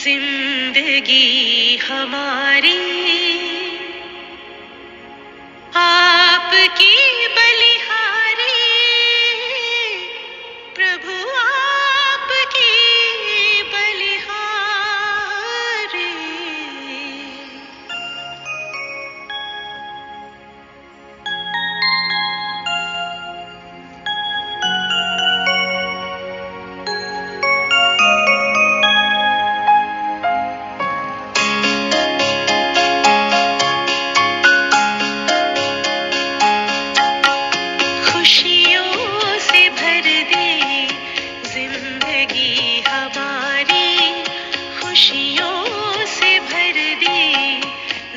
जिंदगी हमारी आपकी बलिहारी, प्रभु आपकी बलिहारी। खुशियों से भर दे जिंदगी हमारी, खुशियों से भर दे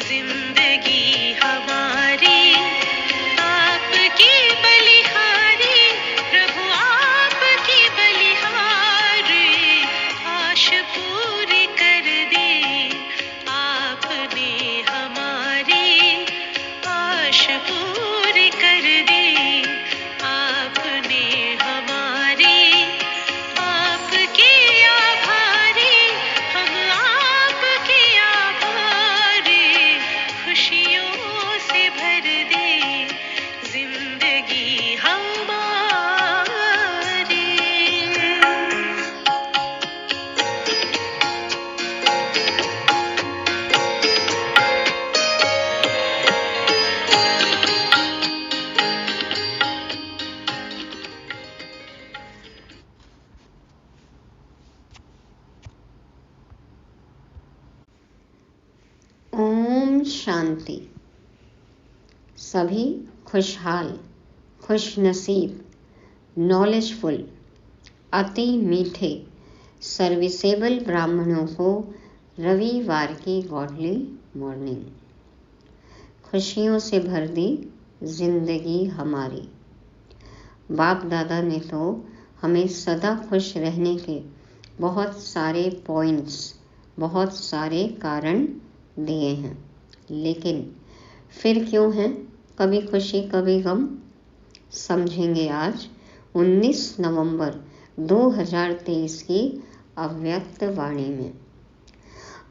जिंदगी हमारी। आपकी बलिहारी, प्रभु आपकी बलिहारी, आश पूरी कर दे आपने हमारी, आश पूरी कर दे आपने हमारी। आपके आभारी, हम आपके आभारी, खुशियों से भर दे जिंदगी हमारी। ओम शांति। सभी खुशहाल, खुशनसीब, नॉलेजफुल, अति मीठे, सर्विसेबल ब्राह्मणों को रविवार की गॉडली मॉर्निंग। खुशियों से भर दी जिंदगी हमारी। बाप दादा ने तो हमें सदा खुश रहने के बहुत सारे पॉइंट्स, बहुत सारे कारण दिए हैं, लेकिन फिर क्यों है कभी खुशी कभी गम? समझेंगे आज 19 नवंबर 2023 की अव्यक्त वाणी में।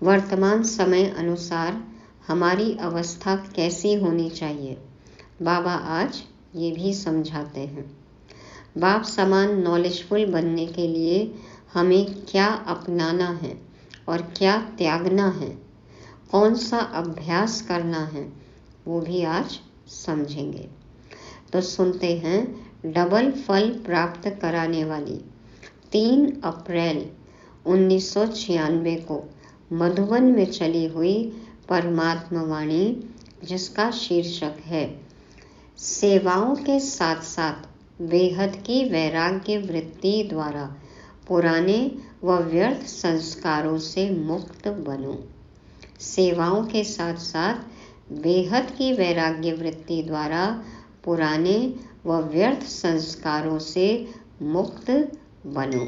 वर्तमान समय अनुसार हमारी अवस्था कैसी होनी चाहिए, बाबा आज ये भी समझाते हैं। बाप समान नॉलेजफुल बनने के लिए हमें क्या अपनाना है और क्या त्यागना है, कौन सा अभ्यास करना है, वो भी आज समझेंगे। तो सुनते हैं डबल फल प्राप्त कराने वाली 3 अप्रैल 1996 को मधुबन में चली हुई परमात्मा वाणी, जिसका शीर्षक है सेवाओं के साथ साथ बेहद की वैराग्य वृत्ति द्वारा पुराने व व्यर्थ संस्कारों से मुक्त बनो। सेवाओं के साथ साथ बेहद की वैराग्य वृत्ति द्वारा पुराने व व्यर्थ संस्कारों से मुक्त बनो।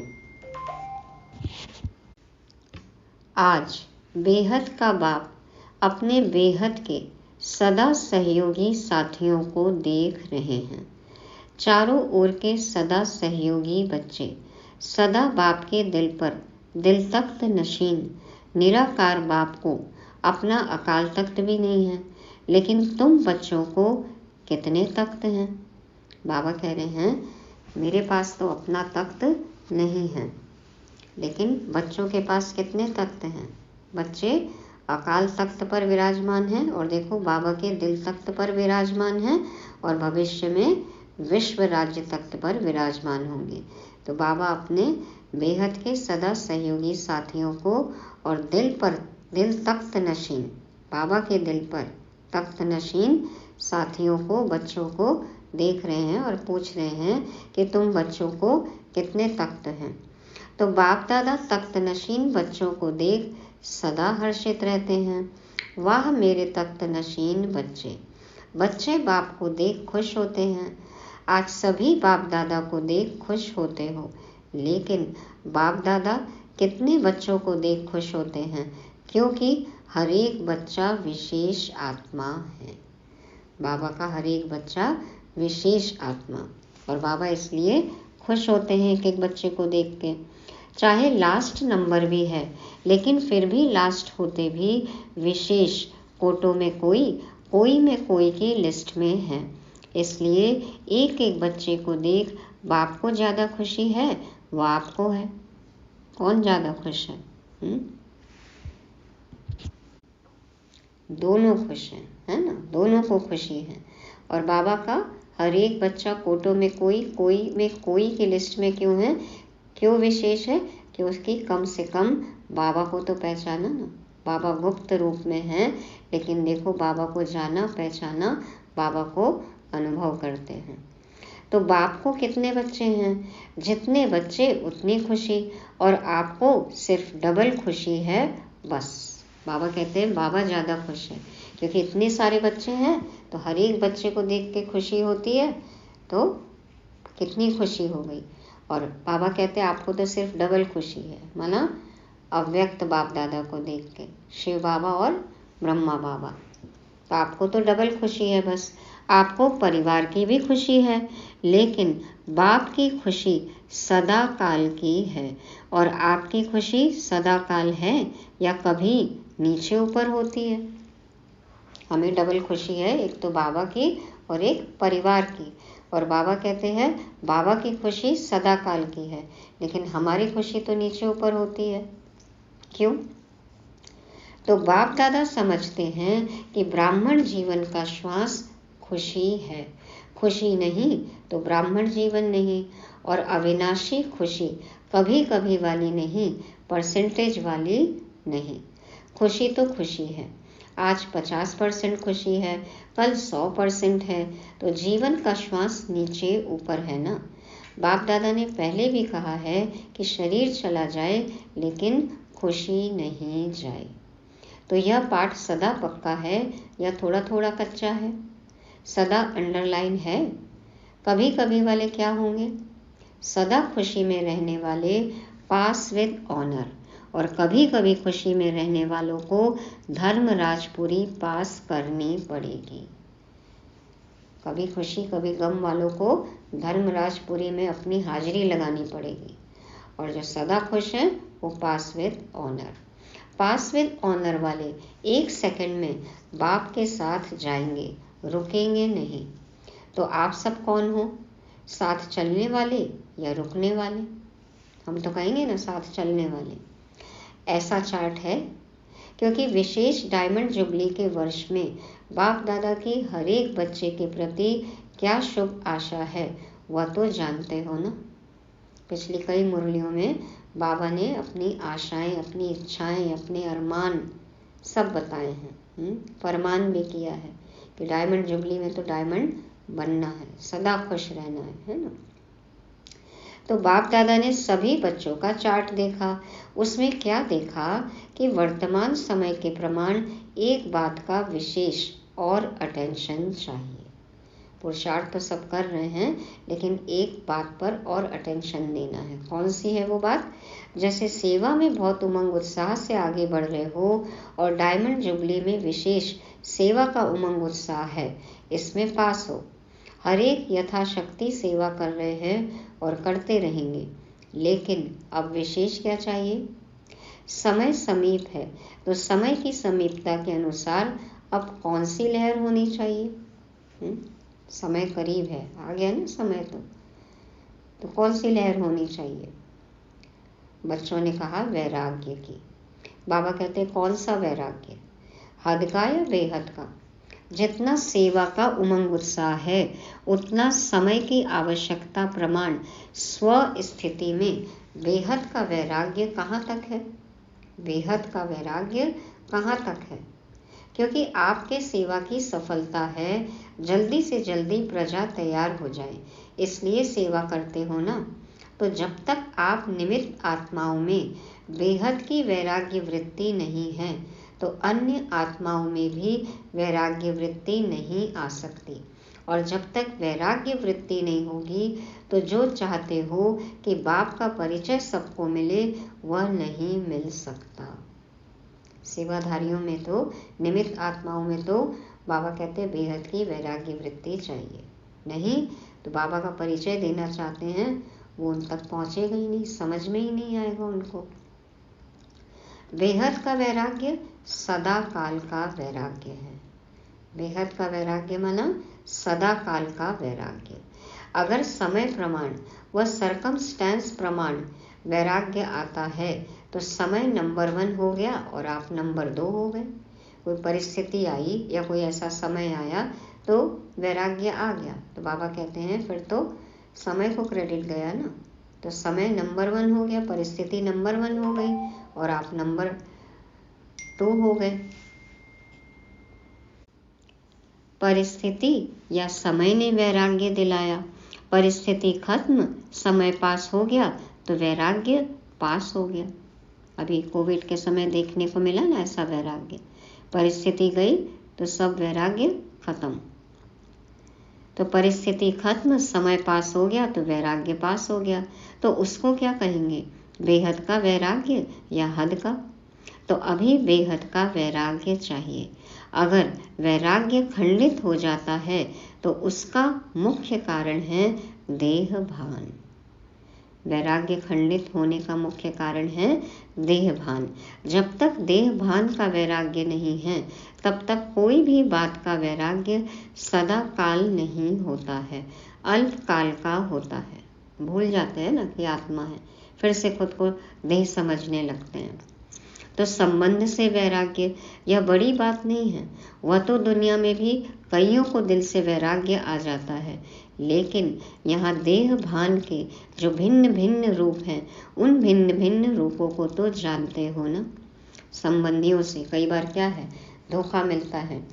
आज बेहद का बाप अपने बेहद के सदा सहयोगी साथियों को देख रहे हैं। चारों ओर के सदा सहयोगी बच्चे सदा बाप के दिल पर दिल तख्त नशीन निराकार बाप को, अपना अकाल तख्त भी नहीं है, लेकिन तुम बच्चों को कितने तख्त हैं? बाबा कह रहे हैं मेरे पास तो अपना तख्त नहीं है, लेकिन बच्चों के पास कितने तख्त हैं? बच्चे अकाल तख्त पर विराजमान हैं और देखो बाबा के दिल तख्त पर विराजमान हैं और भविष्य में विश्व राज्य तख्त पर विराजमान होंगे। तो बाबा अपने बेहद के सदा सहयोगी साथियों को और दिल पर दिल तख्त नशीन, बाबा के दिल पर तख्त नशीन साथियों को, बच्चों को देख रहे हैं और पूछ रहे हैं कि तुम बच्चों को कितने तख्त हैं। तो बाप दादा तख्त नशीन बच्चों को देख सदा हर्षित रहते हैं। वाह मेरे तख्त नशीन बच्चे। बच्चे बाप को देख खुश होते हैं। आज सभी बाप दादा को देख खुश होते हो, लेकिन बाप दादा कितने बच्चों को देख खुश होते हैं? क्योंकि हर एक बच्चा विशेष आत्मा है। बाबा का हर एक बच्चा विशेष आत्मा, और बाबा इसलिए खुश होते हैं एक एक बच्चे को देख के। चाहे लास्ट नंबर भी है, लेकिन फिर भी लास्ट होते भी विशेष कोटों में कोई में कोई की लिस्ट में है। इसलिए एक एक बच्चे को देख बाप को ज़्यादा खुशी है वो आपको है। कौन ज़्यादा खुश है? दोनों खुश हैं, है ना? दोनों को खुशी है। और बाबा का हर एक बच्चा कोटों में कोई में कोई की लिस्ट में क्यों है? क्यों विशेष है? कि उसकी कम से कम बाबा को तो पहचाना ना। बाबा गुप्त रूप में है, लेकिन देखो बाबा को जाना पहचाना, बाबा को अनुभव करते हैं। तो बाप को कितने बच्चे हैं? जितने बच्चे उतनी खुशी, और आपको सिर्फ डबल खुशी है बस। बाबा कहते हैं बाबा ज़्यादा खुश है, क्योंकि इतने सारे बच्चे हैं तो हर एक बच्चे को देख के खुशी होती है, तो कितनी खुशी हो गई। और बाबा कहते हैं आपको तो सिर्फ डबल खुशी है, माना अव्यक्त बाप दादा को देख के, शिव बाबा और ब्रह्मा बाबा। तो आपको तो डबल खुशी है बस। आपको परिवार की भी खुशी है, लेकिन बाप की खुशी सदा काल की है, और आपकी खुशी सदा काल है या कभी नीचे ऊपर होती है। हमें डबल खुशी है, एक तो बाबा की और एक परिवार की। और बाबा कहते हैं बाबा की खुशी सदा काल की है, लेकिन हमारी खुशी तो नीचे ऊपर होती है। क्यों? तो बाप दादा समझते हैं कि ब्राह्मण जीवन का श्वास खुशी है। खुशी नहीं तो ब्राह्मण जीवन नहीं। और अविनाशी खुशी कभी कभी वाली नहीं, परसेंटेज वाली नहीं। खुशी तो खुशी है। आज 50% खुशी है, कल 100% है, तो जीवन का श्वास नीचे ऊपर है ना। बाप दादा ने पहले भी कहा है कि शरीर चला जाए लेकिन खुशी नहीं जाए। तो यह पाठ सदा पक्का है या थोड़ा थोड़ा कच्चा है? सदा अंडरलाइन है। कभी कभी वाले क्या होंगे? सदा खुशी में रहने वाले पास विद ऑनर, और कभी कभी खुशी में रहने वालों को धर्मराजपुरी पास करनी पड़ेगी। कभी खुशी कभी गम वालों को धर्मराजपुरी में अपनी हाजिरी लगानी पड़ेगी। और जो सदा खुश हैं वो pass with honour. Pass with honour वाले 1 सेकंड में बाप के साथ जाएंगे, रुकेंगे नहीं। तो आप सब कौन हो? साथ चलने वाले या रुकने वाले? हम तो कहेंगे ना साथ चलने वाले। ऐसा चार्ट है, क्योंकि विशेष डायमंड जुबली के वर्ष में बाप दादा की हर एक बच्चे के प्रति क्या शुभ आशा है वह तो जानते हो ना। पिछली कई मुरलियों में बाबा ने अपनी आशाएं, अपनी इच्छाएं, अपने अरमान सब बताए हैं। फरमान भी किया है कि डायमंड जुबली में तो डायमंड बनना है, सदा खुश रहना है ना। तो बाप दादा ने सभी बच्चों का चार्ट देखा। उसमें क्या देखा कि वर्तमान समय के प्रमाण एक बात का विशेष और अटेंशन चाहिए। पुरुषार्थ तो सब कर रहे हैं, लेकिन एक बात पर और अटेंशन देना है। कौन सी है वो बात? जैसे सेवा में बहुत उमंग उत्साह से आगे बढ़ रहे हो और डायमंड जुबली में विशेष सेवा का उमंग उत्साह है, इसमें पास हो। हर एक यथाशक्ति सेवा कर रहे हैं और करते रहेंगे, लेकिन अब विशेष क्या चाहिए? समय समीप है, तो समय की समीपता के अनुसार अब कौन सी लहर होनी चाहिए? समय करीब है, आ गया ना समय, तो कौन सी लहर होनी चाहिए? बच्चों ने कहा वैराग्य की। बाबा कहते कौन सा वैराग्य? हद का या बेहद का? जितना सेवा का उमंग उत्साह है उतना समय की आवश्यकता प्रमाण स्व स्थिति में बेहद का वैराग्य कहाँ तक है? बेहद का वैराग्य कहाँ तक है? क्योंकि आपके सेवा की सफलता है जल्दी से जल्दी प्रजा तैयार हो जाए, इसलिए सेवा करते हो ना। तो जब तक आप निमित्त आत्माओं में बेहद की वैराग्य वृत्ति नहीं है, तो अन्य आत्माओं में भी वैराग्य वृत्ति नहीं आ सकती। और जब तक वैराग्य वृत्ति नहीं होगी, तो जो चाहते हो कि बाप का परिचय सबको मिले, वह नहीं मिल सकता। सेवाधारियों में तो, निमित्त आत्माओं में तो बाबा कहते हैं बेहद की वैराग्य वृत्ति चाहिए। नहीं तो बाबा का परिचय देना चाहते हैं, वो उन तक पहुँचेगा ही नहीं, समझ में ही नहीं आएगा उनको। बेहद का वैराग्य सदा काल का वैराग्य है। बेहद का वैराग्य माना सदा काल का वैराग्य। अगर समय प्रमाण व सरकमस्टेंस प्रमाण वैराग्य आता है तो समय नंबर 1 हो गया और आप नंबर 2 हो गए। कोई परिस्थिति आई या कोई ऐसा समय आया तो वैराग्य आ गया, तो बाबा कहते हैं फिर तो समय को क्रेडिट गया ना। तो समय नंबर 1 हो गया, परिस्थिति नंबर 1 हो गई और आप नंबर 2 हो गए। परिस्थिति या समय ने वैराग्य दिलाया, परिस्थिति खत्म, समय पास हो गया तो वैराग्य पास हो गया। अभी कोविड के समय देखने को मिला ना ऐसा वैराग्य। परिस्थिति गई तो सब वैराग्य खत्म। तो परिस्थिति खत्म, समय पास हो गया तो वैराग्य पास हो गया। तो उसको क्या कहेंगे, बेहद का वैराग्य या हद का? तो अभी बेहद का वैराग्य चाहिए। अगर वैराग्य खंडित हो जाता है तो उसका मुख्य कारण है देह भान। वैराग्य खंडित होने का मुख्य कारण है देह भान। जब तक देह भान का वैराग्य नहीं है तब तक कोई भी बात का वैराग्य सदा काल नहीं होता है, अल्प काल का होता है। भूल जाते हैं ना कि आत्मा है, फिर से खुद को देह समझने लगते हैं। तो संबंध से वैराग्य यह बड़ी बात नहीं है। वह तो दुनिया में भी कईयों को दिल से वैराग्य आ जाता है, लेकिन यहाँ देह भान के जो भिन्न भिन्न रूप हैं उन भिन्न भिन्न रूपों को तो जानते हो ना। संबंधियों से कई बार क्या है, धोखा मिलता है,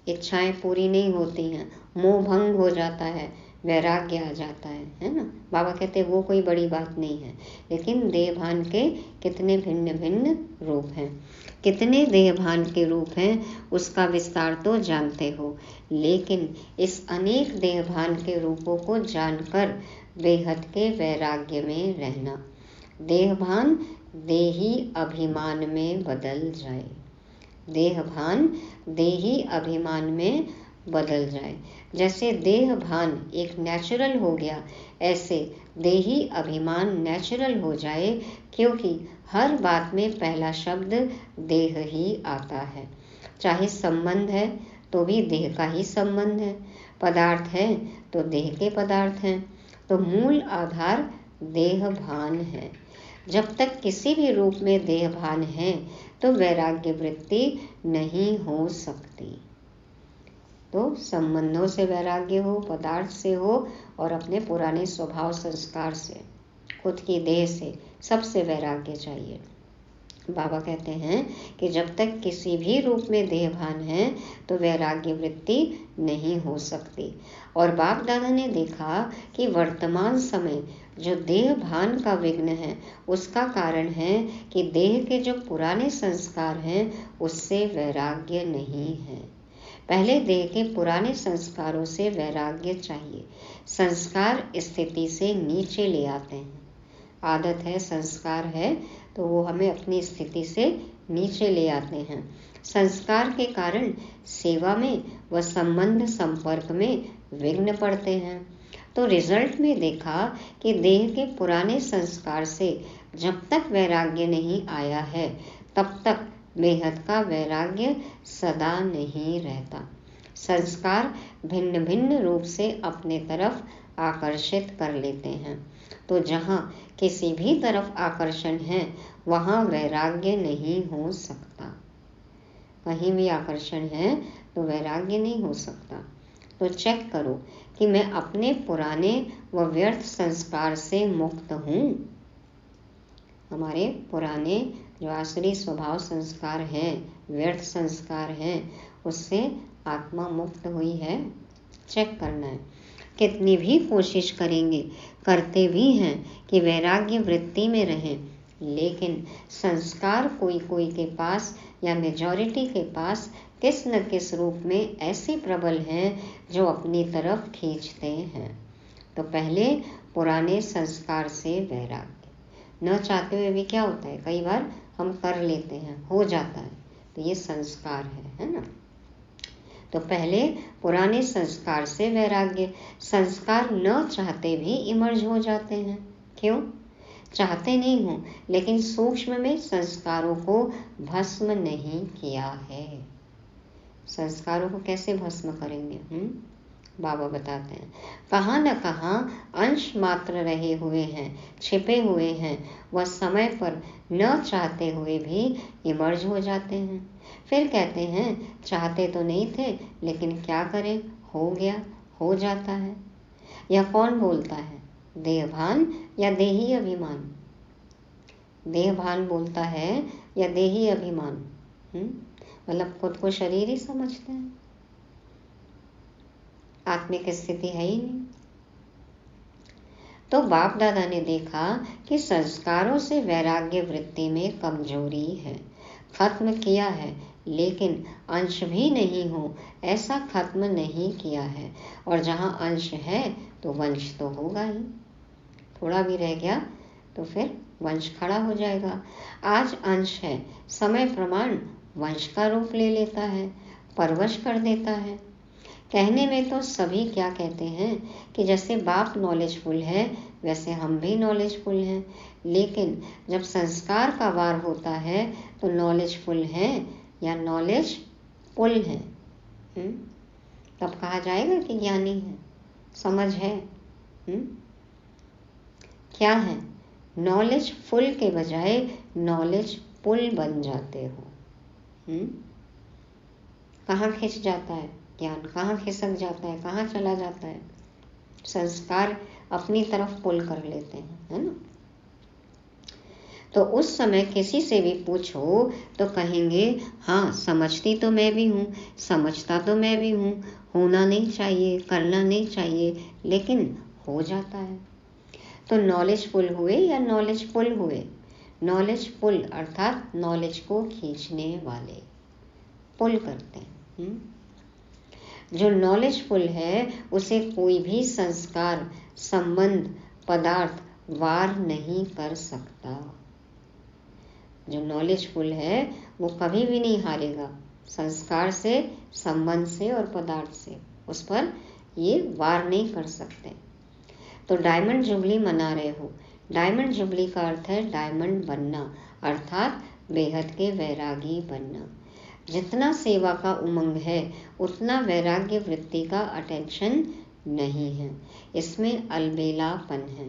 इच्छाएं पूरी नहीं होती हैं, मोह भंग हो जाता है, वैराग्य आ जाता है ना। बाबा कहते हैं वो कोई बड़ी बात नहीं है, लेकिन देह भान के कितने भिन्न भिन्न रूप हैं, कितने देह भान के रूप हैं उसका विस्तार तो जानते हो। लेकिन इस अनेक देह भान के रूपों को जानकर बेहद के वैराग्य में रहना। देह भान देही अभिमान में बदल जाए, देह भान देही अभिमान में बदल जाए। जैसे देह भान एक नेचुरल हो गया, ऐसे देही अभिमान नेचुरल हो जाए, क्योंकि हर बात में पहला शब्द देह ही आता है। चाहे संबंध है तो भी देह का ही संबंध है, पदार्थ है तो देह के पदार्थ हैं। तो मूल आधार देह भान है। जब तक किसी भी रूप में देह भान है तो वैराग्य वृत्ति नहीं हो सकती। तो संबंधों से वैराग्य हो, पदार्थ से हो और अपने पुराने स्वभाव संस्कार से, खुद की देह से, सबसे वैराग्य चाहिए। बाबा कहते हैं कि जब तक किसी भी रूप में देह भान है तो वैराग्य वृत्ति नहीं हो सकती। और बाप दादा ने देखा कि वर्तमान समय जो देह भान का विघ्न है उसका कारण है कि देह के जो पुराने संस्कार हैं उससे वैराग्य नहीं है। पहले देह के पुराने संस्कारों से वैराग्य चाहिए। संस्कार स्थिति से नीचे ले आते हैं। आदत है, संस्कार है, तो वो हमें अपनी स्थिति से नीचे ले आते हैं। संस्कार के कारण सेवा में व संबंध संपर्क में विघ्न पड़ते हैं। तो रिजल्ट में देखा कि देह के पुराने संस्कार से जब तक वैराग्य नहीं आया है तब तक बेहद का वैराग्य सदा नहीं रहता। संस्कार भिन्न भिन्न रूप से अपने तरफ आकर्षित कर लेते हैं। तो जहाँ किसी भी तरफ आकर्षण है वहाँ वैराग्य नहीं हो सकता। कहीं भी आकर्षण है तो वैराग्य नहीं हो सकता। तो चेक करो कि मैं अपने पुराने व व्यर्थ संस्कार से मुक्त हूँ। हमारे पुराने जो आसुरी स्वभाव संस्कार हैं, व्यर्थ संस्कार हैं, उससे आत्मा मुक्त हुई है, चेक करना है। कितनी भी कोशिश करेंगे, करते भी हैं कि वैराग्य वृत्ति में रहें, लेकिन संस्कार कोई कोई के पास या मेजॉरिटी के पास किस न किस रूप में ऐसे प्रबल हैं जो अपनी तरफ खींचते हैं। तो पहले पुराने संस्कार से वैराग्य। न चाहते हुए भी क्या होता है, कई बार हम कर लेते हैं, हो जाता है, तो ये संस्कार है ना। तो पहले पुराने संस्कार से वैराग्य, संस्कार न चाहते भी इमर्ज हो जाते हैं। क्यों? चाहते नहीं हो, लेकिन सूक्ष्म में संस्कारों को भस्म नहीं किया है। संस्कारों को कैसे भस्म करेंगे? बाबा बताते हैं, कहाँ न कहाँ अंश मात्र रहे हुए हैं, छिपे हुए हैं, वह समय पर न चाहते हुए भी इमर्ज हो जाते हैं। फिर कहते हैं चाहते तो नहीं थे, लेकिन क्या करें, हो गया, हो जाता है। यह कौन बोलता है? देहभान या देही अभिमान? देहभान बोलता है या देही अभिमान? मतलब खुद को शरीर ही समझते हैं, आत्मिक स्थिति है ही नहीं। तो बाप दादा ने देखा कि संस्कारों से वैराग्य वृत्ति में कमजोरी है, खत्म किया है, लेकिन अंश भी नहीं हो ऐसा खत्म नहीं किया है। और जहाँ अंश है तो वंश तो होगा ही, थोड़ा भी रह गया तो फिर वंश खड़ा हो जाएगा। आज अंश है, समय प्रमाण वंश का रूप ले लेता है, परवश कर देता है। कहने में तो सभी क्या कहते हैं कि जैसे बाप नॉलेजफुल है वैसे हम भी नॉलेजफुल हैं, लेकिन जब संस्कार का वार होता है तो नॉलेजफुल हैं या नॉलेज पुल है, तब कहा जाएगा कि ज्ञानी है, समझ है। क्या है? नॉलेज फुल के बजाय नॉलेज पुल बन जाते हो। कहाँ खिंच जाता है ज्ञान, कहाँ खिसक जाता है, कहाँ चला जाता है? संस्कार अपनी तरफ पुल कर लेते हैं, है ना। तो उस समय किसी से भी पूछो तो कहेंगे हाँ समझती तो मैं भी हूँ, समझता तो मैं भी हूँ, होना नहीं चाहिए, करना नहीं चाहिए, लेकिन हो जाता है। तो नॉलेज पुल हुए या नॉलेज पुल हुए? नॉलेज पुल अर्थात नॉलेज को खींचने वाले, पुल करते हैं। जो नॉलेजफुल है उसे कोई भी संस्कार, संबंध, पदार्थ वार नहीं कर सकता। जो नॉलेजफुल है वो कभी भी नहीं हारेगा, संस्कार से, संबंध से और पदार्थ से, उस पर ये वार नहीं कर सकते। तो डायमंड जुबली मना रहे हो, डायमंड जुबली का अर्थ है डायमंड बनना, अर्थात बेहद के वैरागी बनना। जितना सेवा का उमंग है उतना वैराग्य वृत्ति का अटेंशन नहीं है, इसमें अलबेलापन है।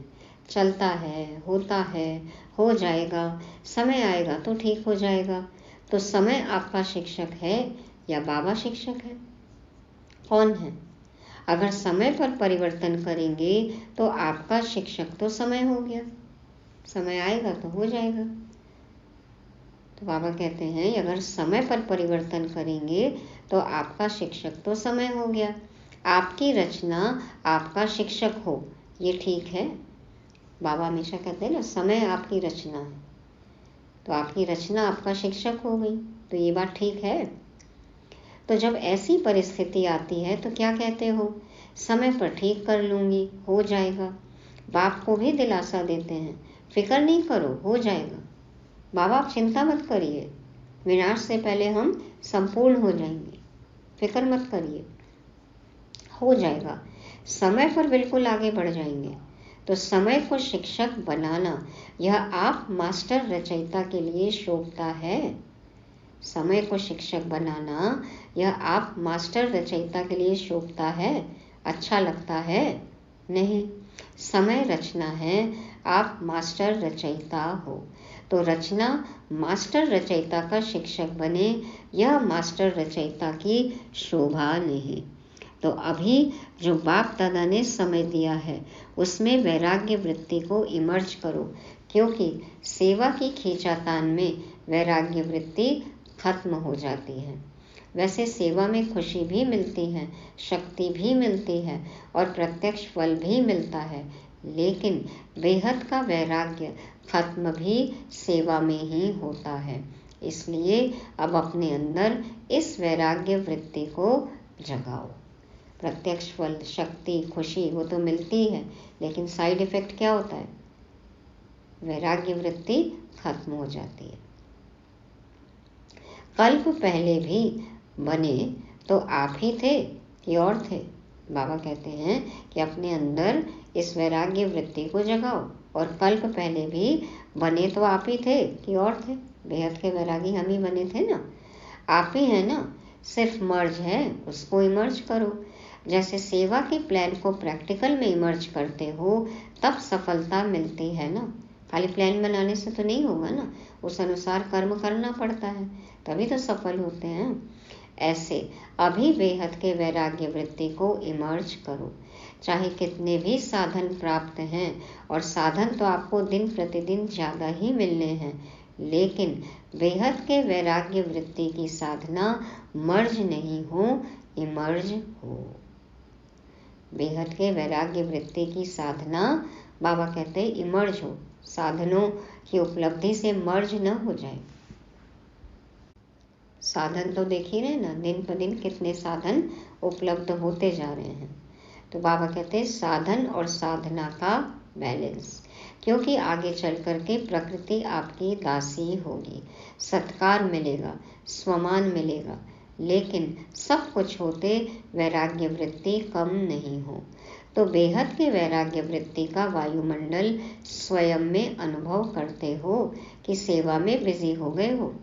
चलता है, होता है, हो जाएगा, समय आएगा तो ठीक हो जाएगा। तो समय आपका शिक्षक है या बाबा शिक्षक है? कौन है? अगर समय पर परिवर्तन करेंगे तो आपका शिक्षक तो समय हो गया, समय आएगा तो हो जाएगा। तो बाबा कहते हैं अगर समय पर परिवर्तन करेंगे तो आपका शिक्षक तो समय हो गया। आपकी रचना आपका शिक्षक हो, ये ठीक है। बाबा हमेशा कहते हैं ना, समय आपकी रचना है, तो आपकी रचना आपका शिक्षक हो गई, तो ये बात ठीक है। तो जब ऐसी परिस्थिति आती है तो क्या कहते हो? समय पर ठीक कर लूँगी, हो जाएगा। बाप को भी दिलासा देते हैं, फिक्र नहीं करो, हो जाएगा। बाबा आप चिंता मत करिए, विनाश से पहले हम संपूर्ण हो जाएंगे, फिक्र मत करिए, हो जाएगा। समय पर बिल्कुल आगे बढ़ जाएंगे। तो समय को शिक्षक बनाना यह आप मास्टर रचयिता के लिए शोभता है। समय को शिक्षक बनाना यह आप मास्टर रचयिता के लिए शोभता है, अच्छा लगता है? नहीं, समय रचना है, आप मास्टर रचयिता हो। तो रचना मास्टर रचयिता का शिक्षक बने, यह मास्टर रचयिता की शोभा नहीं। तो अभी जो बाप दादा ने समय दिया है उसमें वैराग्य वृत्ति को इमर्ज करो, क्योंकि सेवा की खींचातान में वैराग्य वृत्ति खत्म हो जाती है। वैसे सेवा में खुशी भी मिलती है, शक्ति भी मिलती है और प्रत्यक्ष फल भी मिलता है, लेकिन बेहद का वैराग्य खत्म भी सेवा में ही होता है। इसलिए अब अपने अंदर इस वैराग्य वृत्ति को जगाओ। प्रत्यक्ष फल, शक्ति, खुशी वो तो मिलती है, लेकिन साइड इफेक्ट क्या होता है? वैराग्य वृत्ति खत्म हो जाती है। कल्प पहले भी बने तो आप ही थे कि और थे? बाबा कहते हैं कि अपने अंदर इस वैराग्य वृत्ति को जगाओ। और कल्प पहले भी बने तो आप ही थे कि और थे? बेहद के वैरागी हम ही बने थे ना, आप ही हैं ना। सिर्फ मर्ज है, उसको इमर्ज करो। जैसे सेवा के प्लान को प्रैक्टिकल में इमर्ज करते हो तब सफलता मिलती है ना। खाली प्लान बनाने से तो नहीं होगा ना, उस अनुसार कर्म करना पड़ता है, तभी तो सफल होते हैं। ऐसे अभी बेहद के वैराग्य वृत्ति को इमर्ज करो। चाहे कितने भी साधन प्राप्त हैं, और साधन तो आपको दिन प्रतिदिन ज़्यादा ही मिलने हैं, लेकिन बेहद के वैराग्य वृत्ति की साधना मर्ज नहीं हो, इमर्ज हो। बेहद के वैराग्य वृत्ति की साधना, बाबा कहते हैं, इमर्ज हो, साधनों की उपलब्धि से मर्ज न हो जाए। साधन तो देख ही रहे ना, दिन पर दिन कितने साधन उपलब्ध होते जा रहे हैं। तो बाबा कहते हैं साधन और साधना का बैलेंस, क्योंकि आगे चल करके प्रकृति आपकी दासी होगी, सत्कार मिलेगा, स्वमान मिलेगा, लेकिन सब कुछ होते वैराग्य वृत्ति कम नहीं हो। तो बेहद के वैराग्य वृत्ति का वायुमंडल स्वयं में अनुभव करते हो कि सेवा में बिजी हो गए हो।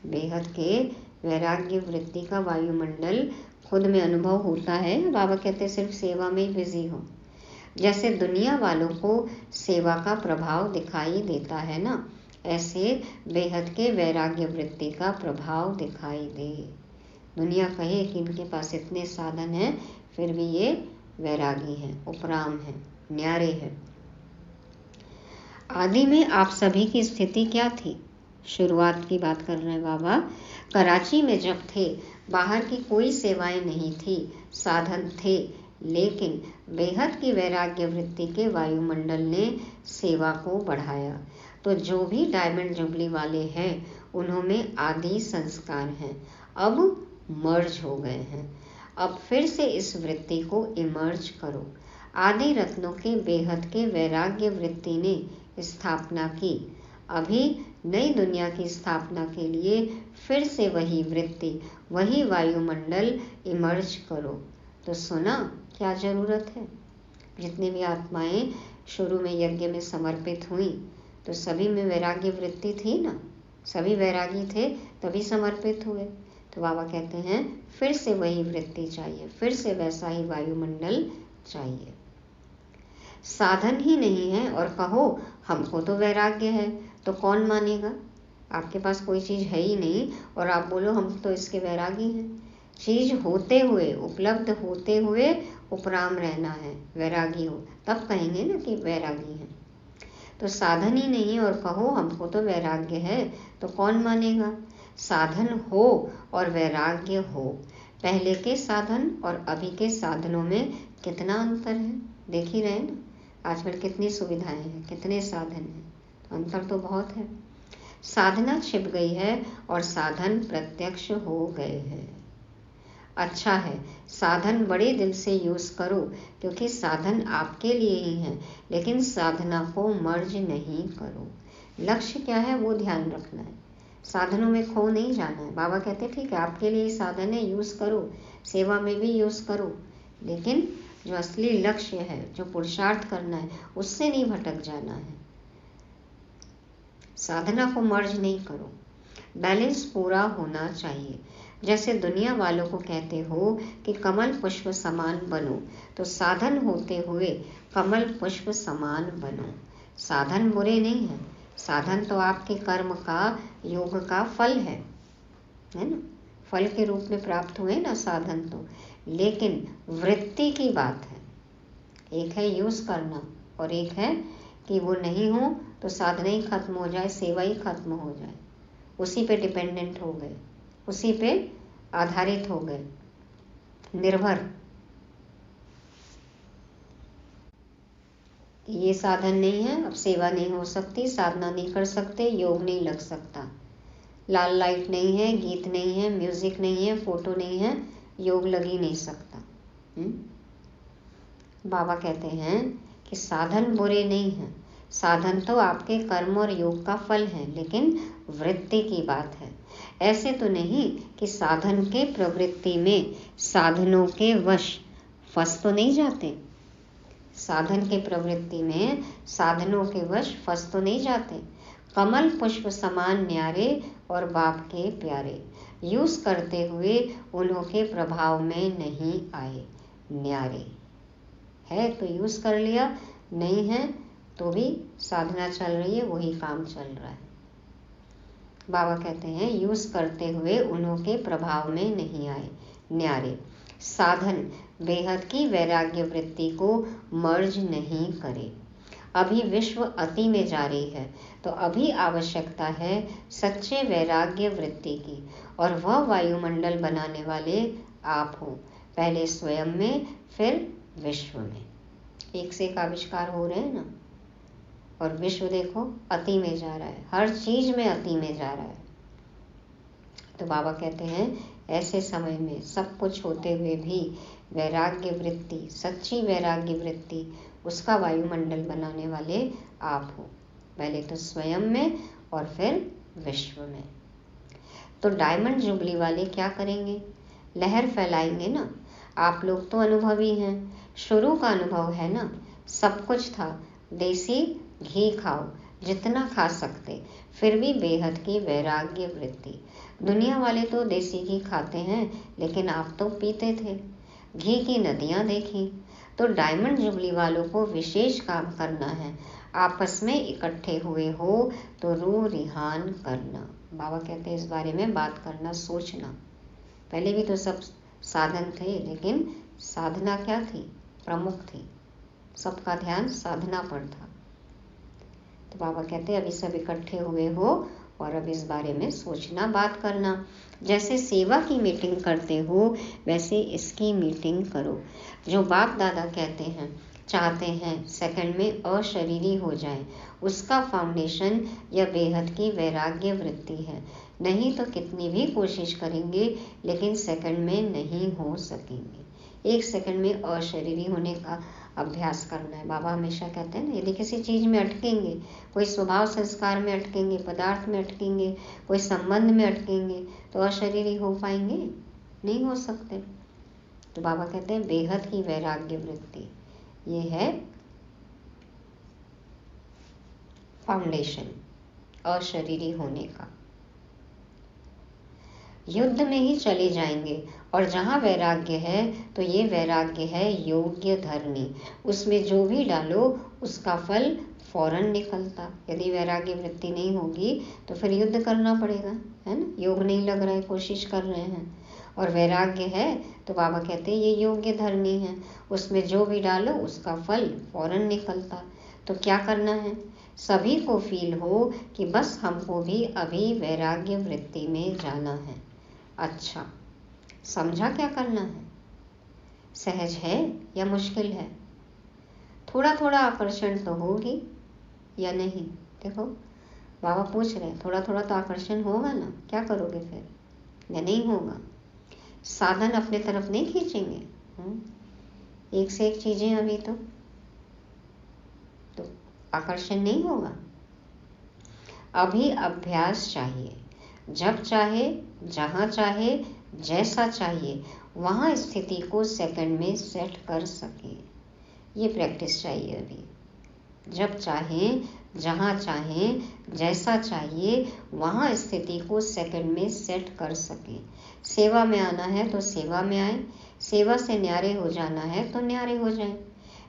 बेहद के वैराग्य वृत्ति का वायुमंडल खुद में अनुभव होता है। बाबा कहते सिर्फ सेवा में ही बिजी हो। जैसे दुनिया वालों को सेवा का प्रभाव दिखाई देता है ना, ऐसे बेहद के वैराग्य वृत्ति का प्रभाव दिखाई दे। दुनिया कहे कि इनके पास इतने साधन हैं, फिर भी ये वैरागी हैं, उपराम हैं, न्यारे हैं। आदि में आप सभी की स्थिति क्या थी? शुरुआत की बात कर रहे हैं बाबा। कराची में जब थे, बाहर की कोई सेवाएं नहीं थी, साधन थे, लेकिन बेहद की वैराग्य वृत्ति के वायुमंडल ने सेवा को बढ़ाया। तो जो भी डायमंड जुबली वाले हैं, उन्होंने आदि संस्कार हैं, अब मर्ज हो गए हैं। अब फिर से इस वृत्ति को इमर्ज करो। आदि रत्नों के बेहद के वैराग्य वृत्ति ने स्थापना की। अभी नई दुनिया की स्थापना के लिए फिर से वही वृत्ति, वही वायुमंडल इमर्ज करो। तो सुना क्या जरूरत है? जितनी भी आत्माएं शुरू में यज्ञ में समर्पित हुई, तो सभी में वैराग्य वृत्ति थी ना, सभी वैरागी थे, तभी समर्पित हुए। तो बाबा कहते हैं फिर से वही वृत्ति चाहिए, फिर से वैसा ही वायुमंडल चाहिए। साधन ही नहीं है और कहो हमको तो वैराग्य है, तो कौन मानेगा? आपके पास कोई चीज़ है ही नहीं और आप बोलो हम तो इसके वैरागी हैं। चीज़ होते हुए, उपलब्ध होते हुए उपराम रहना है, वैरागी हो, तब कहेंगे ना कि वैरागी हैं। तो साधन ही नहीं और कहो हमको तो वैराग्य है, तो कौन मानेगा? साधन हो और वैराग्य हो। पहले के साधन और अभी के साधनों में कितना अंतर है, देख ही रहे ना। आजकल कितनी सुविधाएं हैं, कितने साधन हैं, अंतर तो बहुत है। साधना छिप गई है और साधन प्रत्यक्ष हो गए हैं। अच्छा है, साधन बड़े दिल से यूज़ करो, क्योंकि साधन आपके लिए ही हैं, लेकिन साधना को मर्ज नहीं करो। लक्ष्य क्या है वो ध्यान रखना है, साधनों में खो नहीं जाना है। बाबा कहते ठीक है आपके लिए साधन है, यूज़ करो, सेवा में भी यूज़ करो, लेकिन जो असली लक्ष्य है, जो पुरुषार्थ करना है, उससे नहीं भटक जाना है। साधना को मर्ज नहीं करो, बैलेंस पूरा होना चाहिए। जैसे दुनिया वालों को कहते हो कि कमल पुष्प समान बनो, तो साधन होते हुए कमल पुष्प समान बनो। साधन बुरे नहीं हैं, साधन तो आपके कर्म का, योग का फल है ना, फल के रूप में प्राप्त हुए ना साधन तो। लेकिन वृत्ति की बात है, एक है यूज़ करना और एक है कि वो नहीं हो तो साधना ही खत्म हो जाए, सेवा ही खत्म हो जाए, उसी पे डिपेंडेंट हो गए, उसी पे आधारित हो गए, निर्भर। ये साधन नहीं है, अब सेवा नहीं हो सकती, साधना नहीं कर सकते, योग नहीं लग सकता। लाल लाइट नहीं है, गीत नहीं है, म्यूजिक नहीं है, फोटो नहीं है, योग लग ही नहीं सकता। बाबा कहते हैं कि साधन बुरे नहीं हैं, साधन तो आपके कर्म और योग का फल है, लेकिन वृत्ति की बात है। ऐसे तो नहीं कि साधन के प्रवृत्ति में साधनों के वश फंस तो नहीं जाते। साधन के प्रवृत्ति में साधनों के वश फंस तो नहीं जाते। कमल पुष्प समान न्यारे और बाप के प्यारे, यूज करते हुए उन्हों के प्रभाव में नहीं आए। न्यारे है तो यूज कर लिया, नहीं है तो भी साधना चल रही है, वही काम चल रहा है। बाबा कहते हैं यूज करते हुए उन्हों के प्रभाव में नहीं आए। न्यारे साधन बेहद की वैराग्य वृत्ति को मर्ज नहीं करे। अभी विश्व अति में जा रही है, तो अभी आवश्यकता है सच्चे वैराग्य वृत्ति की, और वह वायुमंडल बनाने वाले आप हो। पहले स्वयं में, फिर विश्व में। एक से एक आविष्कार हो रहे हैं ना, और विश्व देखो अति में जा रहा है, हर चीज में अति में जा रहा है। तो बाबा कहते हैं ऐसे समय में सब कुछ होते हुए भी वैराग्य वृत्ति, सच्ची वैराग्य वृत्ति, उसका वायुमंडल बनाने वाले आप हो। पहले तो स्वयं में और फिर विश्व में। तो डायमंड जुबली वाले क्या करेंगे? लहर फैलाएंगे ना। आप लोग तो अनुभवी हैं, शुरू का अनुभव है ना, सब कुछ था। देसी घी खाओ जितना खा सकते, फिर भी बेहद की वैराग्य वृत्ति। दुनिया वाले तो देसी घी खाते हैं, लेकिन आप तो पीते थे, घी की नदियां देखी। तो डायमंड जुबली वालों को विशेष काम करना है। आपस में इकट्ठे हुए हो तो रूह रिहान करना। बाबा कहते हैं इस बारे में बात करना, सोचना। पहले भी तो सब साधन थे, लेकिन साधना क्या थी? प्रमुख थी। सबका ध्यान साधना पर था। तो बाबा कहते हैं अभी सब इकट्ठे हुए हो और अब इस बारे में सोचना, बात करना। जैसे सेवा की मीटिंग करते हो वैसे इसकी मीटिंग करो। जो बाप दादा कहते हैं, चाहते हैं सेकंड में अशरीरी हो जाए, उसका फाउंडेशन यह बेहद की वैराग्य वृत्ति है। नहीं तो कितनी भी कोशिश करेंगे, लेकिन सेकंड में नहीं हो सकेंगे। एक सेकंड में अशरीरी होने का अभ्यास करना है। बाबा हमेशा कहते हैं ना, यदि किसी चीज में अटकेंगे, कोई स्वभाव संस्कार में अटकेंगे, पदार्थ में अटकेंगे, कोई संबंध में अटकेंगे, तो अशरीरी हो पाएंगे? नहीं हो सकते। तो बाबा कहते हैं बेहद की वैराग्य वृत्ति, ये है फाउंडेशन अशरीरी होने का। युद्ध में ही चले जाएंगे, और जहाँ वैराग्य है तो ये वैराग्य है योग्य धरनी। उसमें जो भी डालो उसका फल फौरन निकलता। यदि वैराग्य वृत्ति नहीं होगी तो फिर युद्ध करना पड़ेगा, है ना। योग नहीं लग रहा है, कोशिश कर रहे हैं, और वैराग्य है तो बाबा कहते हैं ये योग्य धरनी है, उसमें जो भी डालो उसका फल फौरन निकलता। तो क्या करना है? सभी को फील हो कि बस हमको भी अभी वैराग्य वृत्ति में जाना है। अच्छा, समझा क्या करना है? सहज है या मुश्किल है? थोड़ा थोड़ा आकर्षण तो होगी या नहीं? देखो बाबा पूछ रहे हैं, थोड़ा थोड़ा तो आकर्षण होगा ना। क्या करोगे फिर? या नहीं होगा? साधन अपने तरफ नहीं खींचेंगे। एक से एक चीजें अभी तो आकर्षण नहीं होगा। अभी अभ्यास चाहिए। जब चाहे, जहाँ चाहे, जैसा चाहिए वहाँ स्थिति को सेकंड में सेट कर सके, ये प्रैक्टिस चाहिए अभी। जब चाहे, जहाँ चाहे, जैसा चाहिए वहाँ स्थिति को सेकंड में सेट कर सके। सेवा में आना है तो सेवा में आए, सेवा से न्यारे हो जाना है तो न्यारे हो जाए।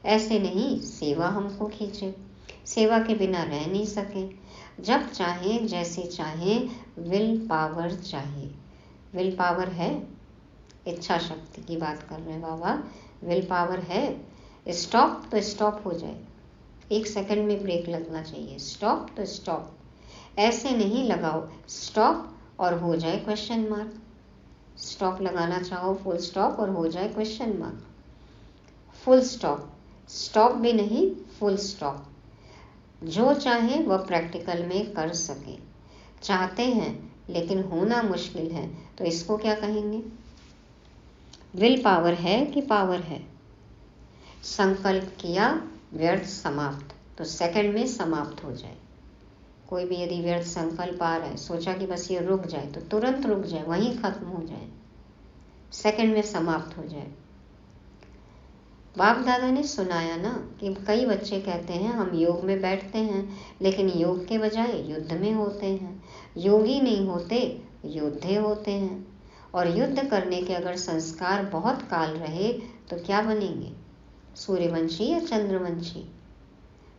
ऐसे नहीं सेवा हमको खींचे, सेवा के बिना रह नहीं सके। जब चाहे, जैसे चाहे, विल पावर चाहिए। विल पावर है, इच्छा शक्ति की बात कर रहे हैं बाबा। विल पावर है, स्टॉप तो स्टॉप हो जाए, एक सेकंड में ब्रेक लगना चाहिए। स्टॉप तो स्टॉप, ऐसे नहीं लगाओ स्टॉप और हो जाए क्वेश्चन मार्क। स्टॉप लगाना चाहो फुल स्टॉप और हो जाए question mark. Full stop, stop भी नहीं, फुल स्टॉप। जो चाहे वह प्रैक्टिकल में कर सके। चाहते हैं लेकिन होना मुश्किल है, तो इसको क्या कहेंगे? विल पावर है कि पावर है? संकल्प किया, व्यर्थ समाप्त, तो सेकंड में समाप्त हो जाए। कोई भी यदि व्यर्थ संकल्प आ रहा है, सोचा कि बस ये रुक जाए, तो तुरंत रुक जाए, वहीं खत्म हो जाए, सेकंड में समाप्त हो जाए। बाप दादा ने सुनाया ना कि कई बच्चे कहते हैं हम योग में बैठते हैं, लेकिन योग के बजाय युद्ध में होते हैं। योगी नहीं होते, योद्धे होते हैं। और युद्ध करने के अगर संस्कार बहुत काल रहे तो क्या बनेंगे, सूर्यवंशी या चंद्रवंशी?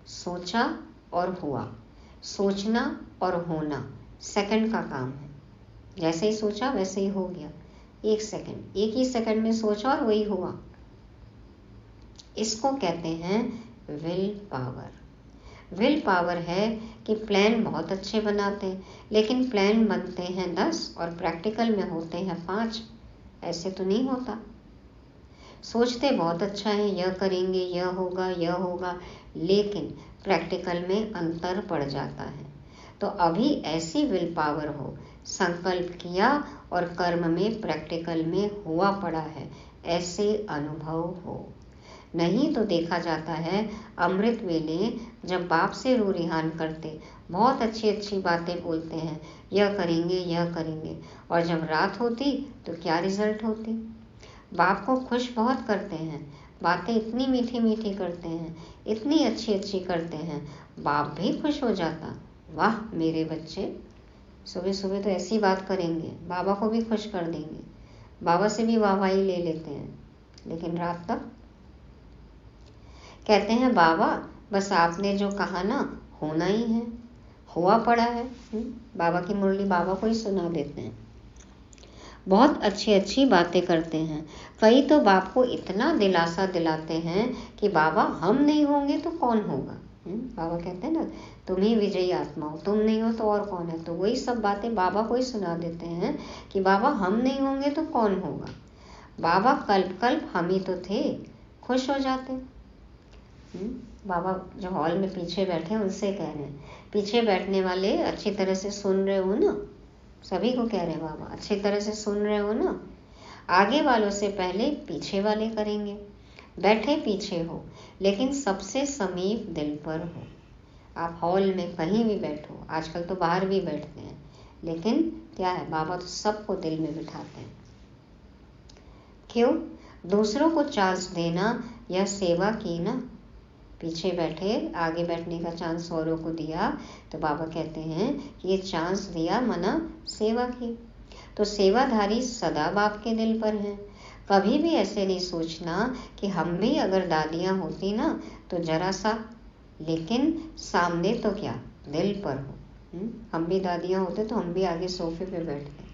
सोचा और हुआ, सोचना और होना सेकंड का काम है। जैसे ही सोचा वैसे ही हो गया, एक ही सेकंड में सोचा और वही हुआ। इसको कहते हैं विल पावर। विल पावर है कि प्लान बहुत अच्छे बनाते हैं, लेकिन प्लान बनते हैं 10 और प्रैक्टिकल में होते हैं 5। ऐसे तो नहीं होता। सोचते बहुत अच्छा है, यह करेंगे, यह होगा, लेकिन प्रैक्टिकल में अंतर पड़ जाता है। तो अभी ऐसी विल पावर हो, संकल्प किया और कर्म में प्रैक्टिकल में हुआ पड़ा है, ऐसे अनुभव हो। नहीं तो देखा जाता है अमृत वेले जब बाप से रू रिहान करते, बहुत अच्छी बातें बोलते हैं, यह करेंगे, और जब रात होती तो क्या रिजल्ट होती? बाप को खुश बहुत करते हैं, बातें इतनी मीठी करते हैं, इतनी अच्छी करते हैं, बाप भी खुश हो जाता, वाह मेरे बच्चे सुबह तो ऐसी बात करेंगे, बाबा को भी खुश कर देंगे, बाबा से भी वाहवाही ले लेते हैं। लेकिन रात तक कहते हैं बाबा बस आपने जो कहा ना होना ही है, हुआ पड़ा है। बाबा की मुरली बाबा को ही सुना देते हैं, बहुत अच्छी बातें करते हैं। कई तो बाप को इतना दिलासा दिलाते हैं कि बाबा हम नहीं होंगे तो कौन होगा। बाबा कहते हैं ना तुम ही विजयी आत्मा हो, तुम नहीं हो तो और कौन है। तो वही सब बातें बाबा को ही सुना देते हैं कि बाबा हम नहीं होंगे तो कौन होगा। बाबा कल्प हम ही तो थे, खुश हो जाते। बाबा जो हॉल में पीछे बैठे हैं उनसे कह रहे हैं, पीछे बैठने वाले अच्छी तरह से सुन रहे हो ना, सभी को कह रहे हैं बाबा अच्छी तरह से सुन रहे हो ना। आगे वालों से पहले पीछे वाले करेंगे, बैठे पीछे हो लेकिन सबसे समीप दिल पर हो। आप हॉल में कहीं भी बैठो, आजकल तो बाहर भी बैठते हैं, लेकिन क्या है बाबा तो सबको दिल में बिठाते हैं। क्यों? दूसरों को चांस देना या सेवा की ना। पीछे बैठे, आगे बैठने का चांस औरों को दिया तो बाबा कहते हैं कि ये चांस दिया मना सेवा की। तो सेवाधारी सदा बाप के दिल पर हैं। कभी भी ऐसे नहीं सोचना कि हम भी अगर दादियाँ होती ना तो जरा सा, लेकिन सामने तो क्या दिल पर हो। हम भी दादियाँ होते तो हम भी आगे सोफे पे बैठते।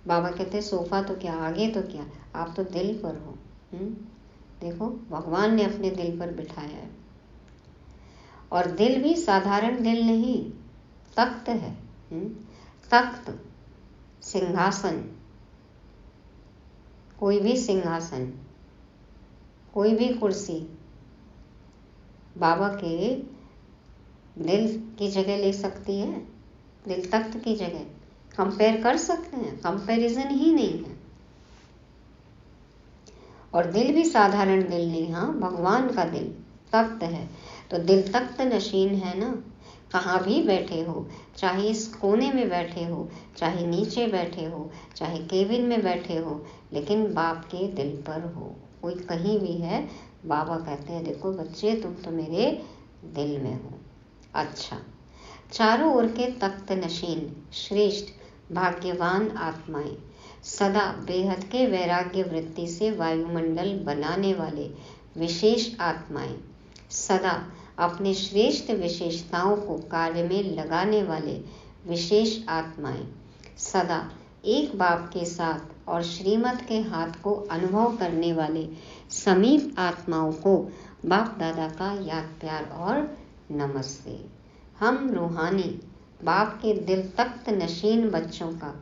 बाबा कहते सोफा तो क्या, आगे तो क्या, आप तो दिल पर हो। देखो भगवान ने अपने दिल पर बिठाया है। और दिल भी साधारण दिल नहीं, तख्त है। तख्त, सिंहासन, कोई भी सिंहासन, कोई भी कुर्सी बाबा के दिल की जगह ले सकती है, दिल तख्त की जगह। कंपेयर कर सकते हैं, कंपैरिजन ही नहीं है। और दिल भी साधारण दिल नहीं, हाँ भगवान का दिल तख्त है। तो दिल तख्त नशीन है ना। कहाँ भी बैठे हो, चाहे इस कोने में बैठे हो, चाहे नीचे बैठे हो, चाहे केबिन में बैठे हो, लेकिन बाप के दिल पर हो। कोई कहीं भी है, बाबा कहते हैं देखो बच्चे तुम तो मेरे दिल में हो। अच्छा, चारों ओर के तख्त नशीन श्रेष्ठ भाग्यवान आत्माएं, सदा बेहद के वैराग्य वृत्ति से वायुमंडल बनाने वाले विशेष आत्माएं, सदा अपने श्रेष्ठ विशेषताओं को कार्य में लगाने वाले विशेष आत्माएं, सदा एक बाप के साथ और श्रीमत के हाथ को अनुभव करने वाले समीप आत्माओं को बाप दादा का याद प्यार और नमस्ते। हम रूहानी बाप के दिल तख्त नशीन बच्चों का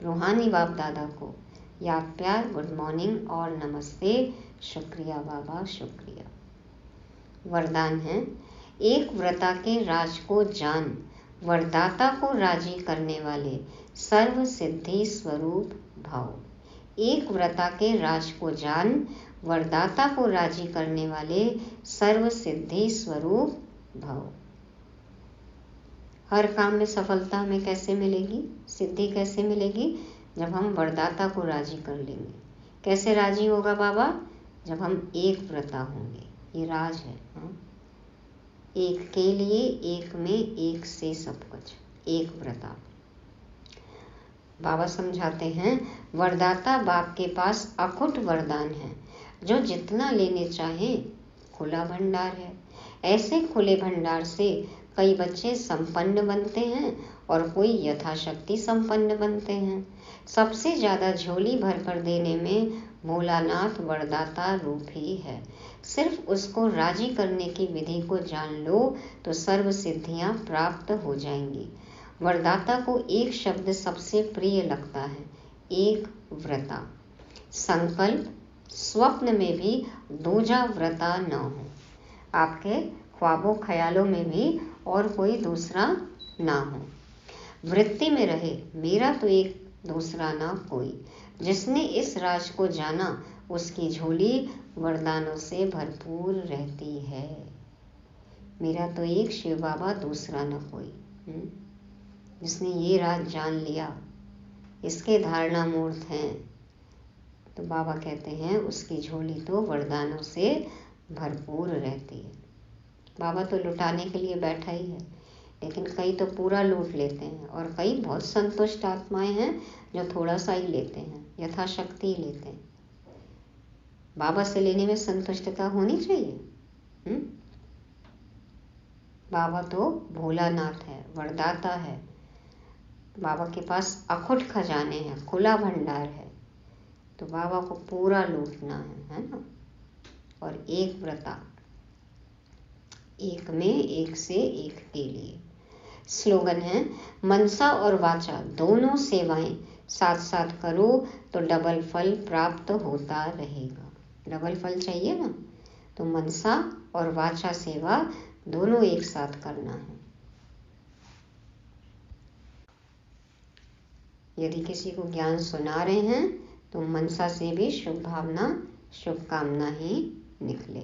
रूहानी बाप दादा को याद प्यार, गुड मॉर्निंग और नमस्ते। शुक्रिया बाबा, शुक्रिया। वरदान है, एक व्रता के राज को जान, वरदाता को राजी करने वाले सर्व सिद्धि स्वरूप भाव। एक व्रता के राज को जान, वरदाता को राजी करने वाले सर्व सिद्धि स्वरूप भाव। हर काम में सफलता हमें कैसे मिलेगी, सिद्धि कैसे मिलेगी? जब हम वरदाता को राजी कर लेंगे। कैसे राजी होगा बाबा? जब हम एक व्रता होंगे। ये राज है। एक के लिए, एक में, एक से सब कुछ, एक व्रता। बाबा समझाते हैं, वरदाता बाप के पास अखुट वरदान है, जो जितना लेने चाहे खुला भंडार है। ऐसे खुले भंडार से कई बच्चे संपन्न बनते हैं और कोई यथाशक्ति संपन्न बनते हैं। सबसे ज़्यादा झोली भर कर देने में भोलानाथ वरदाता रूप ही है। सिर्फ उसको राजी करने की विधि को जान लो तो सर्व सिद्धियाँ प्राप्त हो जाएंगी। वरदाता को एक शब्द सबसे प्रिय लगता है, एक व्रता। संकल्प स्वप्न में भी दूजा व्रता न हो, आपके ख्वाबों ख्यालों में भी और कोई दूसरा ना हो। वृत्ति में रहे, मेरा तो एक दूसरा ना कोई। जिसने इस राज को जाना, उसकी झोली वरदानों से भरपूर रहती है। मेरा तो एक शिव बाबा, दूसरा ना कोई। जिसने ये राज जान लिया, इसके धारणा मूर्त हैं, तो बाबा कहते हैं उसकी झोली तो वरदानों से भरपूर रहती है। बाबा तो लुटाने के लिए बैठा ही है, लेकिन कई तो पूरा लूट लेते हैं और कई बहुत संतुष्ट आत्माएं हैं जो थोड़ा सा ही लेते हैं, यथाशक्ति ही लेते हैं। बाबा से लेने में संतुष्टता होनी चाहिए। बाबा तो भोलानाथ है, वरदाता है। बाबा के पास अखुट खजाने हैं, खुला भंडार है, तो बाबा को पूरा लूटना है ना। और एक व्रता, एक में, एक से, एक के लिए। स्लोगन है, मनसा और वाचा दोनों सेवाएं साथ साथ करो तो डबल फल प्राप्त होता रहेगा। डबल फल चाहिए ना, तो मनसा और वाचा सेवा दोनों एक साथ करना है। यदि किसी को ज्ञान सुना रहे हैं तो मनसा से भी शुभ भावना, शुभकामना ही निकले,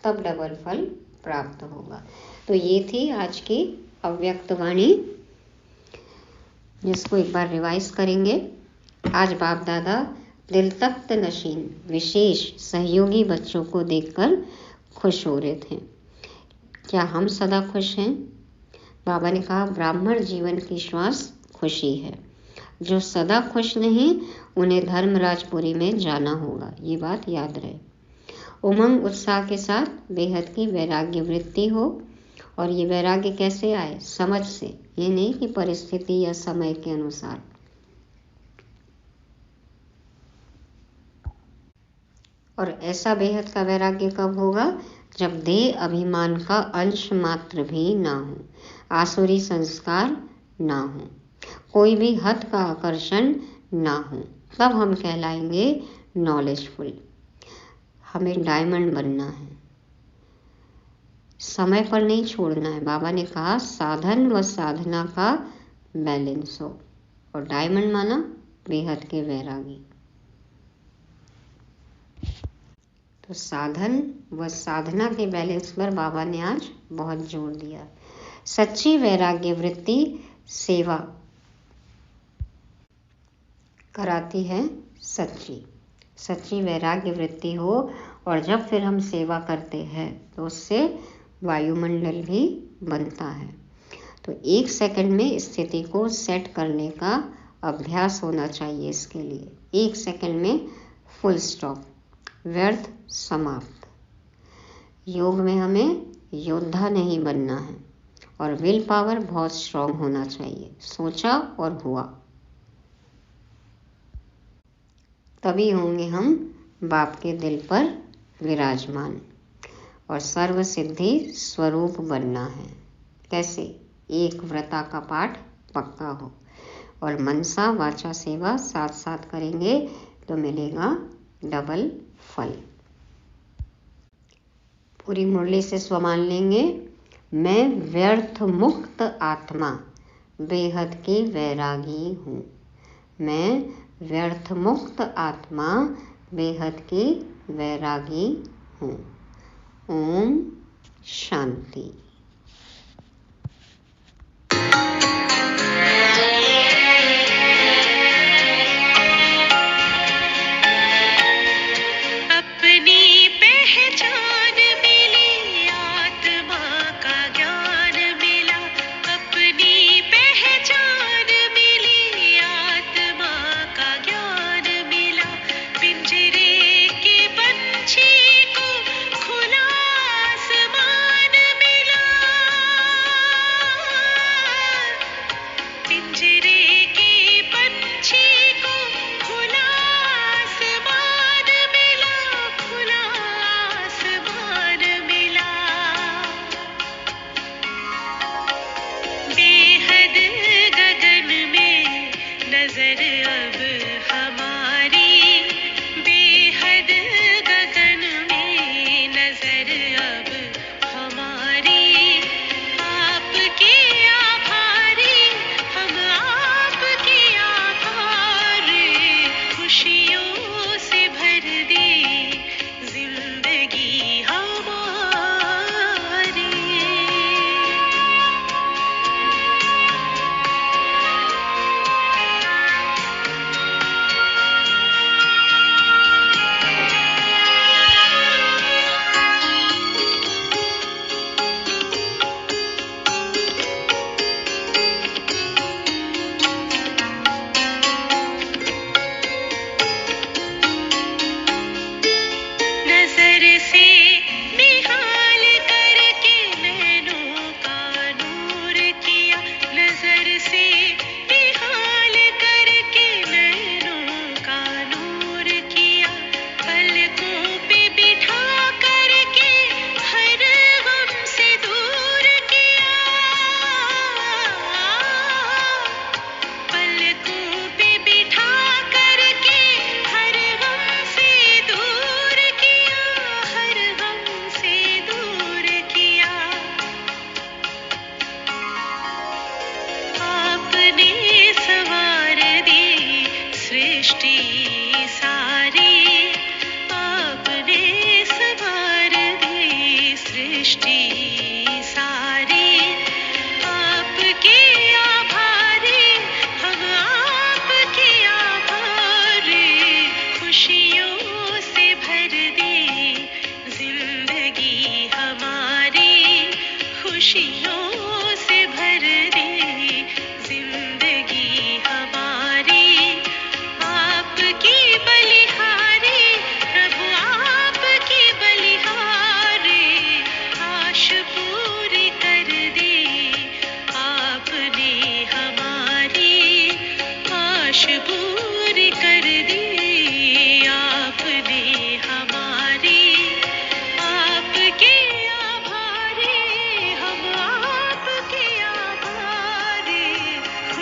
तब डबल फल प्राप्त होगा। तो ये थी आज की अव्यक्त वाणी, जिसको एक बार रिवाइज करेंगे। आज बाप दादा दिल तख्त नशीन विशेष सहयोगी बच्चों को देखकर खुश हो रहे थे। क्या हम सदा खुश हैं? बाबा ने कहा, ब्राह्मण जीवन की श्वास खुशी है। जो सदा खुश नहीं, उन्हें धर्मराजपुरी में जाना होगा। ये बात याद रहे। उमंग उत्साह के साथ बेहद की वैराग्य वृत्ति हो। और ये वैराग्य कैसे आए? समझ से, ये नहीं कि परिस्थिति या समय के अनुसार। और ऐसा बेहद का वैराग्य कब होगा? जब देह अभिमान का अंश मात्र भी ना हो, आसुरी संस्कार ना हो, कोई भी हद का आकर्षण ना हो, तब हम कहलाएंगे नॉलेजफुल। हमें डायमंड बनना है, समय पर नहीं छोड़ना है। बाबा ने कहा, साधन व साधना का बैलेंस हो। और डायमंड माना बेहद के वैरागी। तो साधन व साधना के बैलेंस पर बाबा ने आज बहुत जोर दिया। सच्ची वैराग्य वृत्ति सेवा कराती है। सच्ची वैराग्य वृत्ति हो, और जब फिर हम सेवा करते हैं तो उससे वायुमंडल भी बनता है। तो 1 सेकंड में स्थिति को सेट करने का अभ्यास होना चाहिए। इसके लिए 1 सेकंड में फुल स्टॉप, व्यर्थ समाप्त। योग में हमें योद्धा नहीं बनना है, और विल पावर बहुत स्ट्रांग होना चाहिए। सोचा और हुआ, तभी होंगे हम बाप के दिल पर विराजमान। और सर्व सिद्धि स्वरूप बनना है। कैसे? एक व्रता का पाठ पक्का हो, और मनसा वाचा सेवा साथ साथ करेंगे तो मिलेगा डबल फल। पूरी मुरली से स्वमान लेंगे। मैं व्यर्थ मुक्त आत्मा बेहद की वैरागी हूँ। मैं व्यर्थ मुक्त आत्मा बेहद की वैरागी हूँ। ओम शांति।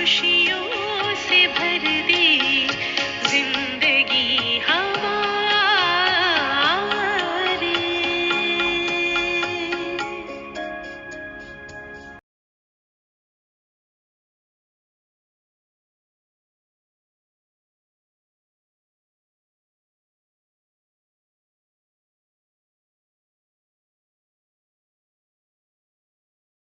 खुशियों से भर दे